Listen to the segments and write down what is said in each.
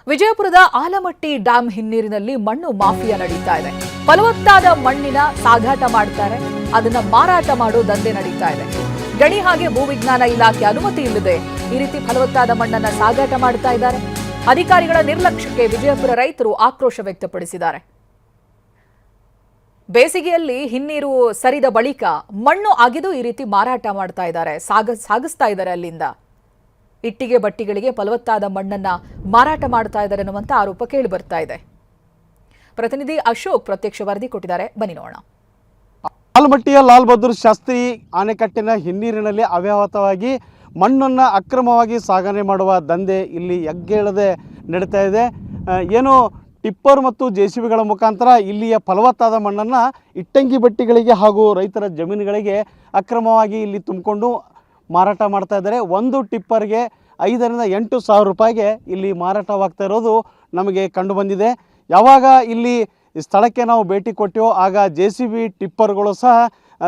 ವಿಜಯಪುರದ ಆಲಮಟ್ಟಿ ಡ್ಯಾಂ ಹಿನ್ನೀರಿನಲ್ಲಿ ಮಣ್ಣು ಮಾಫಿಯಾ ನಡೀತಾ ಇದೆ. ಫಲವತ್ತಾದ ಮಣ್ಣಿನ ಸಾಗಾಟ ಮಾಡ್ತಾರೆ, ಅದನ್ನ ಮಾರಾಟ ಮಾಡೋ ದಂಧೆ ನಡೀತಾ ಇದೆ. ಗಣಿ ಹಾಗೆ ಭೂವಿಜ್ಞಾನ ಇಲಾಖೆ ಅನುಮತಿ ಇಲ್ಲದೆ ಈ ರೀತಿ ಫಲವತ್ತಾದ ಮಣ್ಣನ್ನ ಸಾಗಾಟ ಮಾಡ್ತಾ ಇದ್ದಾರೆ. ಅಧಿಕಾರಿಗಳ ನಿರ್ಲಕ್ಷ್ಯಕ್ಕೆ ವಿಜಯಪುರ ರೈತರು ಆಕ್ರೋಶ ವ್ಯಕ್ತಪಡಿಸಿದ್ದಾರೆ. ಬೇಸಿಗೆಯಲ್ಲಿ ಹಿನ್ನೀರು ಸರಿದ ಬಳಿಕ ಮಣ್ಣು ಅಗೆದು ಈ ರೀತಿ ಮಾರಾಟ ಮಾಡ್ತಾ ಇದ್ದಾರೆ, ಸಾಗಿಸ್ತಾ ಇದ್ದಾರೆ. ಅಲ್ಲಿಂದ ಇಟ್ಟಿಗೆ ಬಟ್ಟಿಗಳಿಗೆ ಫಲವತ್ತಾದ ಮಣ್ಣನ್ನ ಮಾರಾಟ ಮಾಡ್ತಾ ಇದ್ದಾರೆ ಅನ್ನುವಂತ ಆರೋಪ ಕೇಳಿ ಬರ್ತಾ ಇದೆ. ಪ್ರತಿನಿಧಿ ಅಶೋಕ್ ಪ್ರತ್ಯಕ್ಷ ವರದಿ ಕೊಟ್ಟಿದ್ದಾರೆ, ಬನ್ನಿ ನೋಡೋಣ. ಆಲಮಟ್ಟಿಯ ಲಾಲ್ ಬಹದ್ದೂರ್ ಶಾಸ್ತ್ರಿ ಅಣೆಕಟ್ಟಿನ ಹಿನ್ನೀರಿನಲ್ಲಿ ಅವ್ಯಾಹತವಾಗಿ ಮಣ್ಣನ್ನು ಅಕ್ರಮವಾಗಿ ಸಾಗಣೆ ಮಾಡುವ ದಂಧೆ ಇಲ್ಲಿ ಎಗ್ಗೇಳದೆ ನಡೀತಾ ಇದೆ. ಏನು ಟಿಪ್ಪರ್ ಮತ್ತು ಜೆಸಿಬಿಗಳ ಮುಖಾಂತರ ಇಲ್ಲಿಯ ಫಲವತ್ತಾದ ಮಣ್ಣನ್ನು ಇಟ್ಟಂಗಿ ಬಟ್ಟಿಗಳಿಗೆ ಹಾಗೂ ರೈತರ ಜಮೀನುಗಳಿಗೆ ಅಕ್ರಮವಾಗಿ ಇಲ್ಲಿ ತುಂಬಿಕೊಂಡು ಮಾರಾಟ ಮಾಡ್ತಾ ಇದ್ದಾರೆ. ಒಂದು ಟಿಪ್ಪರ್ಗೆ 5 ರಿಂದ 8 ಸಾವಿರ ರೂಪಾಯಿಗೆ ಇಲ್ಲಿ ಮಾರಾಟವಾಗ್ತಾ ಇರೋದು ನಮಗೆ ಕಂಡು ಬಂದಿದೆ. ಯಾವಾಗ ಇಲ್ಲಿ ಸ್ಥಳಕ್ಕೆ ನಾವು ಭೇಟಿ ಕೊಟ್ಟೆವೋ ಆಗ ಜೆಸಿಬಿ ಟಿಪ್ಪರ್ಗಳು ಸಹ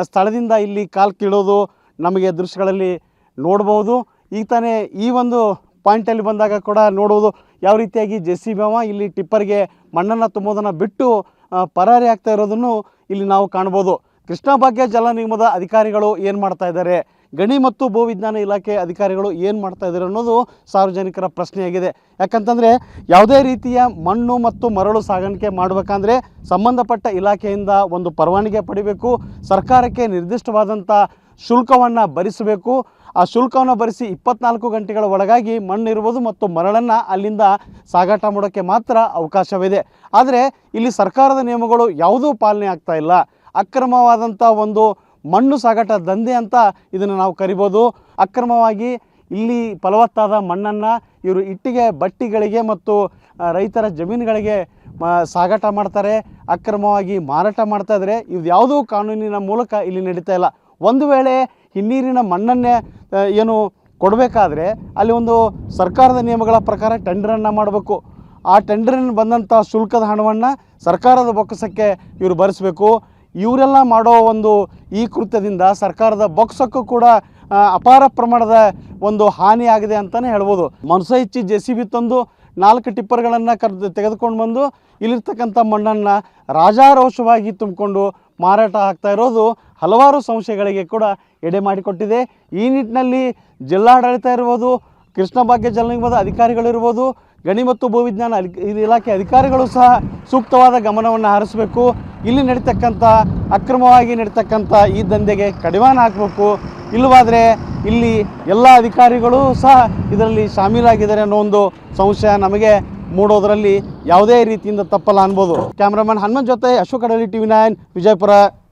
ಸ್ಥಳದಿಂದ ಇಲ್ಲಿ ಕಾಲು ಕೀಳೋದು ನಮಗೆ ದೃಶ್ಯಗಳಲ್ಲಿ ನೋಡ್ಬೋದು. ಈಗ ತಾನೇ ಈ ಒಂದು ಪಾಯಿಂಟಲ್ಲಿ ಬಂದಾಗ ಕೂಡ ನೋಡುವುದು ಯಾವ ರೀತಿಯಾಗಿ ಜೆಸಿಬಿ ಇಲ್ಲಿ ಟಿಪ್ಪರ್ಗೆ ಮಣ್ಣನ್ನು ತುಂಬೋದನ್ನು ಬಿಟ್ಟು ಪರಾರಿ ಆಗ್ತಾ ಇರೋದನ್ನು ಇಲ್ಲಿ ನಾವು ಕಾಣ್ಬೋದು. ಕೃಷ್ಣ ಭಾಗ್ಯ ಜಲ ನಿಗಮದ ಅಧಿಕಾರಿಗಳು ಏನು ಮಾಡ್ತಾ ಇದ್ದಾರೆ, ಗಣಿ ಮತ್ತು ಭೂವಿಜ್ಞಾನ ಇಲಾಖೆ ಅಧಿಕಾರಿಗಳು ಏನು ಮಾಡ್ತಾ ಇದ್ದಾರೆ ಅನ್ನೋದು ಸಾರ್ವಜನಿಕರ ಪ್ರಶ್ನೆಯಾಗಿದೆ. ಯಾಕಂತಂದರೆ ಯಾವುದೇ ರೀತಿಯ ಮಣ್ಣು ಮತ್ತು ಮರಳು ಸಾಗಾಣಿಕೆ ಮಾಡಬೇಕಂದ್ರೆ ಸಂಬಂಧಪಟ್ಟ ಇಲಾಖೆಯಿಂದ ಒಂದು ಪರವಾನಗಿ ಪಡಿಬೇಕು, ಸರ್ಕಾರಕ್ಕೆ ನಿರ್ದಿಷ್ಟವಾದಂಥ ಶುಲ್ಕವನ್ನು ಭರಿಸಬೇಕು. ಆ ಶುಲ್ಕವನ್ನು ಭರಿಸಿ 24 ಗಂಟೆಗಳ ಒಳಗಾಗಿ ಮಣ್ಣಿರ್ಬೋದು ಮತ್ತು ಮರಳನ್ನು ಅಲ್ಲಿಂದ ಸಾಗಾಟ ಮಾಡೋಕ್ಕೆ ಮಾತ್ರ ಅವಕಾಶವಿದೆ. ಆದರೆ ಇಲ್ಲಿ ಸರ್ಕಾರದ ನಿಯಮಗಳು ಯಾವುದೂ ಪಾಲನೆ ಆಗ್ತಾ ಇಲ್ಲ. ಅಕ್ರಮವಾದಂಥ ಒಂದು ಮಣ್ಣು ಸಾಗಾಟ ದಂಧೆ ಅಂತ ಇದನ್ನು ನಾವು ಕರಿಬೋದು. ಅಕ್ರಮವಾಗಿ ಇಲ್ಲಿ ಫಲವತ್ತಾದ ಮಣ್ಣನ್ನು ಇವರು ಇಟ್ಟಿಗೆ ಬಟ್ಟಿಗಳಿಗೆ ಮತ್ತು ರೈತರ ಜಮೀನುಗಳಿಗೆ ಸಾಗಾಟ ಮಾಡ್ತಾರೆ, ಅಕ್ರಮವಾಗಿ ಮಾರಾಟ ಮಾಡ್ತಾ ಇದ್ದಾರೆ. ಇದು ಯಾವುದೂ ಕಾನೂನಿನ ಮೂಲಕ ಇಲ್ಲಿ ನಡೀತಾ ಇಲ್ಲ. ಒಂದು ವೇಳೆ ಹಿನ್ನೀರಿನ ಮಣ್ಣನ್ನೇ ಏನು ಕೊಡಬೇಕಾದ್ರೆ ಅಲ್ಲಿ ಒಂದು ಸರ್ಕಾರದ ನಿಯಮಗಳ ಪ್ರಕಾರ ಟೆಂಡರನ್ನು ಮಾಡಬೇಕು. ಆ ಟೆಂಡರಿನ ಬಂದಂಥ ಶುಲ್ಕದ ಹಣವನ್ನು ಸರ್ಕಾರದ ಬೊಕ್ಕಸಕ್ಕೆ ಇವರು ಭರಿಸಬೇಕು. ಇವರೆಲ್ಲ ಮಾಡೋ ಒಂದು ಈ ಕೃತ್ಯದಿಂದ ಸರ್ಕಾರದ ಬೊಕ್ಕಸಕ್ಕೂ ಕೂಡ ಅಪಾರ ಪ್ರಮಾಣದ ಒಂದು ಹಾನಿ ಆಗಿದೆ ಅಂತಲೇ ಹೇಳ್ಬೋದು. ಮನಸ ಹೆಚ್ಚಿ ಜೆಸಿಬಿ ತಂದು 4 ಟಿಪ್ಪರ್ಗಳನ್ನು ತೆಗೆದುಕೊಂಡು ಬಂದು ಇಲ್ಲಿರ್ತಕ್ಕಂಥ ಮಣ್ಣನ್ನು ರಾಜಾರೋಷವಾಗಿ ತುಂಬಿಕೊಂಡು ಮಾರಾಟ ಆಗ್ತಾ ಇರೋದು ಹಲವಾರು ಸಂಶಯಗಳಿಗೆ ಕೂಡ ಎಡೆ ಮಾಡಿಕೊಟ್ಟಿದೆ. ಈ ನಿಟ್ಟಿನಲ್ಲಿ ಜಿಲ್ಲಾಡಳಿತ ಇರ್ಬೋದು, ಕೃಷ್ಣ ಭಾಗ್ಯ ಜಲ ನಿಗಮದ ಅಧಿಕಾರಿಗಳಿರ್ಬೋದು, ಗಣಿ ಮತ್ತು ಭೂವಿಜ್ಞಾನ ಇಲಾಖೆ ಅಧಿಕಾರಿಗಳು ಸಹ ಸೂಕ್ತವಾದ ಗಮನವನ್ನು ಹರಿಸಬೇಕು. ಇಲ್ಲಿ ನಡೀತಕ್ಕಂಥ ಅಕ್ರಮವಾಗಿ ನಡೀತಕ್ಕಂಥ ಈ ದಂಧೆಗೆ ಕಡಿವಾಣ ಹಾಕಬೇಕು. ಇಲ್ಲವಾದರೆ ಇಲ್ಲಿ ಎಲ್ಲ ಅಧಿಕಾರಿಗಳು ಸಹ ಇದರಲ್ಲಿ ಶಾಮೀಲಾಗಿದ್ದಾರೆ ಅನ್ನೋ ಒಂದು ಸಂಶಯ ನಮಗೆ ಮೂಡೋದರಲ್ಲಿ ಯಾವುದೇ ರೀತಿಯಿಂದ ತಪ್ಪಲ್ಲ ಅನ್ಬೋದು. ಕ್ಯಾಮ್ರಾಮನ್ ಹನುಮಂತ್ ಜೊತೆ ಅಶೋಕ್ ಅಡಲಿ, TV9 ವಿಜಯಪುರ.